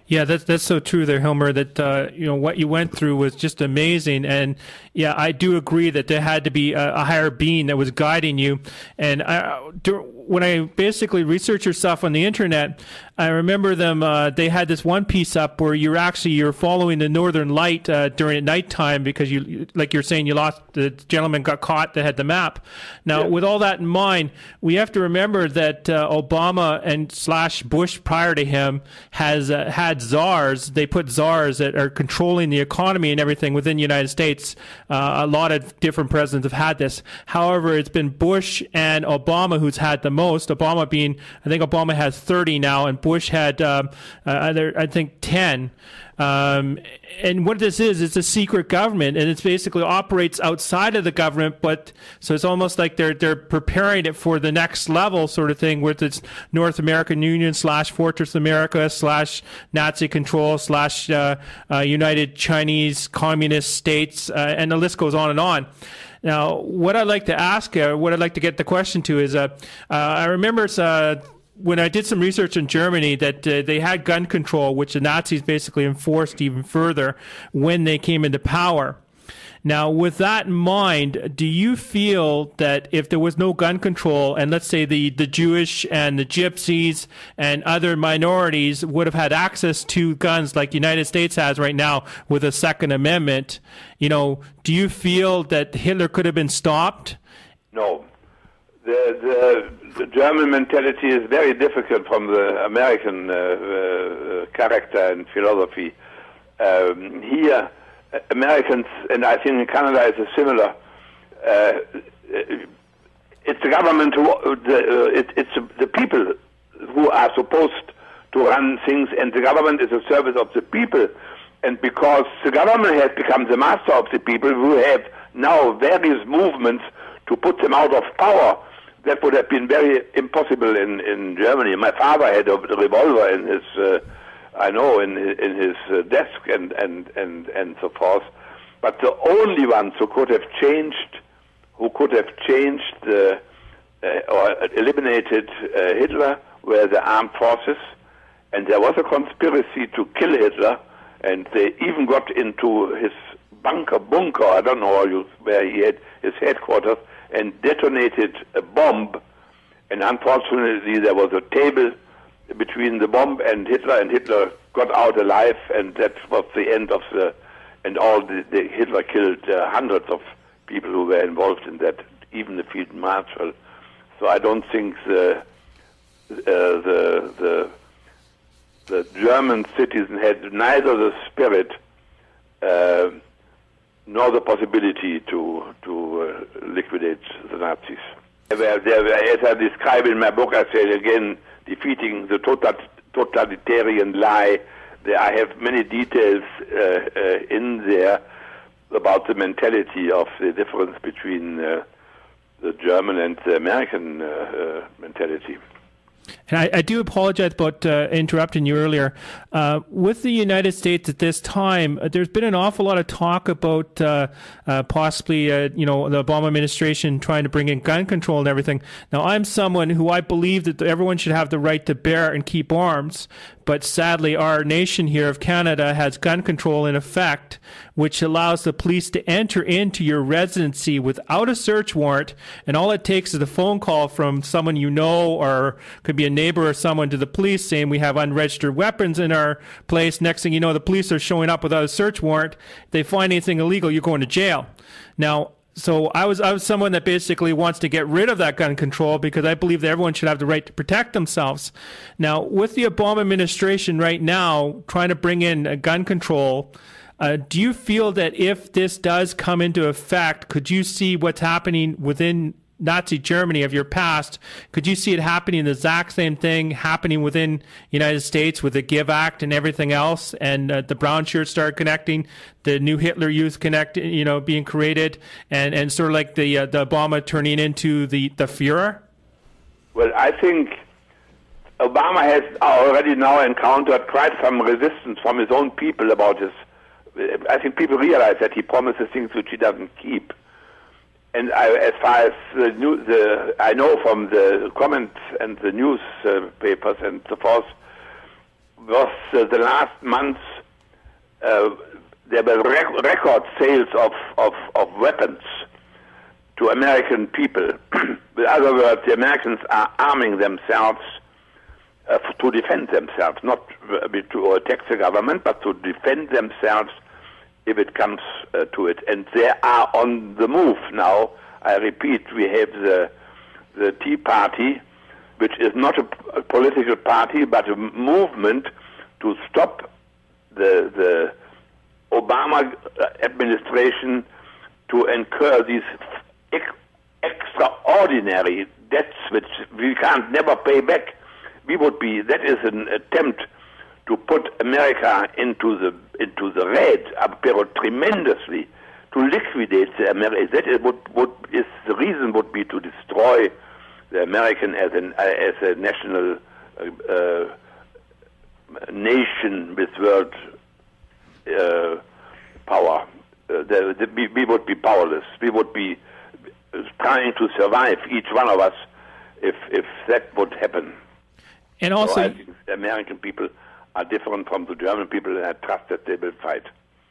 Yeah, that's so true there, Hilmar, that what you went through was just amazing. And yeah, I do agree that there had to be a higher being that was guiding you. And when I basically researched your stuff on the internet, I remember them. They had this one piece up where you're following the Northern Light during at nighttime because like you're saying, the gentleman got caught that had the map. Now, with all that in mind, we have to remember that Obama and / Bush prior to him has had czars. They put czars that are controlling the economy and everything within the United States. A lot of different presidents have had this. However, it's been Bush and Obama who's had the most. Obama has 30 now, and Bush had, I think, 10. And what this is, it's a secret government, and it basically operates outside of the government. But so it's almost like they're preparing it for the next level, sort of thing, with its North American Union / Fortress America / Nazi control / United Chinese Communist States, and the list goes on and on. Now, what I'd like to ask, what I'd like to get the question to is, I remember when I did some research in Germany that they had gun control, which the Nazis basically enforced even further when they came into power. Now, with that in mind, do you feel that if there was no gun control, and let's say the Jewish and the Gypsies and other minorities would have had access to guns like the United States has right now with a Second Amendment, do you feel that Hitler could have been stopped? No. The German mentality is very different from the American character and philosophy. Here, Americans, and I think in Canada it's similar. It's the government it's the people who are supposed to run things, and the government is a service of the people. And because the government has become the master of the people, who have now various movements to put them out of power. That would have been very impossible in Germany. My father had a revolver in his, in his desk and so forth. But the only ones who could have changed, or eliminated Hitler were the armed forces, and there was a conspiracy to kill Hitler, and they even got into his bunker, I don't know where he had his headquarters, and detonated a bomb, and unfortunately there was a table between the bomb and Hitler got out alive, and that was the end of Hitler killed hundreds of people who were involved in that, even the field marshal. So I don't think the German citizen had neither the spirit nor the possibility to liquidate the Nazis. As I describe in my book, I say again, defeating the totalitarian lie. I have many details in there about the mentality of the difference between the German and the American mentality. And I do apologize about interrupting you earlier. With the United States at this time, there's been an awful lot of talk about possibly, the Obama administration trying to bring in gun control and everything. Now, I'm someone who I believe that everyone should have the right to bear and keep arms. But sadly, our nation here of Canada has gun control in effect, which allows the police to enter into your residency without a search warrant. And all it takes is a phone call from someone you know, or could be a neighbor or someone, to the police saying we have unregistered weapons in our place. Next thing you know, the police are showing up without a search warrant. If they find anything illegal, you're going to jail. Now, so I was someone that basically wants to get rid of that gun control because I believe that everyone should have the right to protect themselves. Now, with the Obama administration right now trying to bring in a gun control, do you feel that if this does come into effect, could you see what's happening within Nazi Germany of your past? Could you see it happening, the exact same thing happening within the United States with the Give Act and everything else, and the brown shirts start connecting, the new Hitler Youth being created, and sort of like the Obama turning into the Führer? Well, I think Obama has already now encountered quite some resistance from his own people about his. I think people realize that he promises things which he doesn't keep. And as far as I know from the comments and the newspapers and so forth, was the last months there were record sales of weapons to American people. In other words, the Americans are arming themselves to defend themselves, not to attack the government, but to defend themselves if it comes to it. And they are on the move now. I repeat, we have the Tea Party, which is not a political party, but a movement to stop the Obama administration to incur these extraordinary debts which we can't never pay back. That is an attempt to put America into the red, tremendously, to liquidate the America. That is the reason would be to destroy the American as a national nation with world power. We would be powerless. We would be trying to survive, each one of us, if that would happen. And also, so I think the American people are different from the German people, and I trust that they will fight.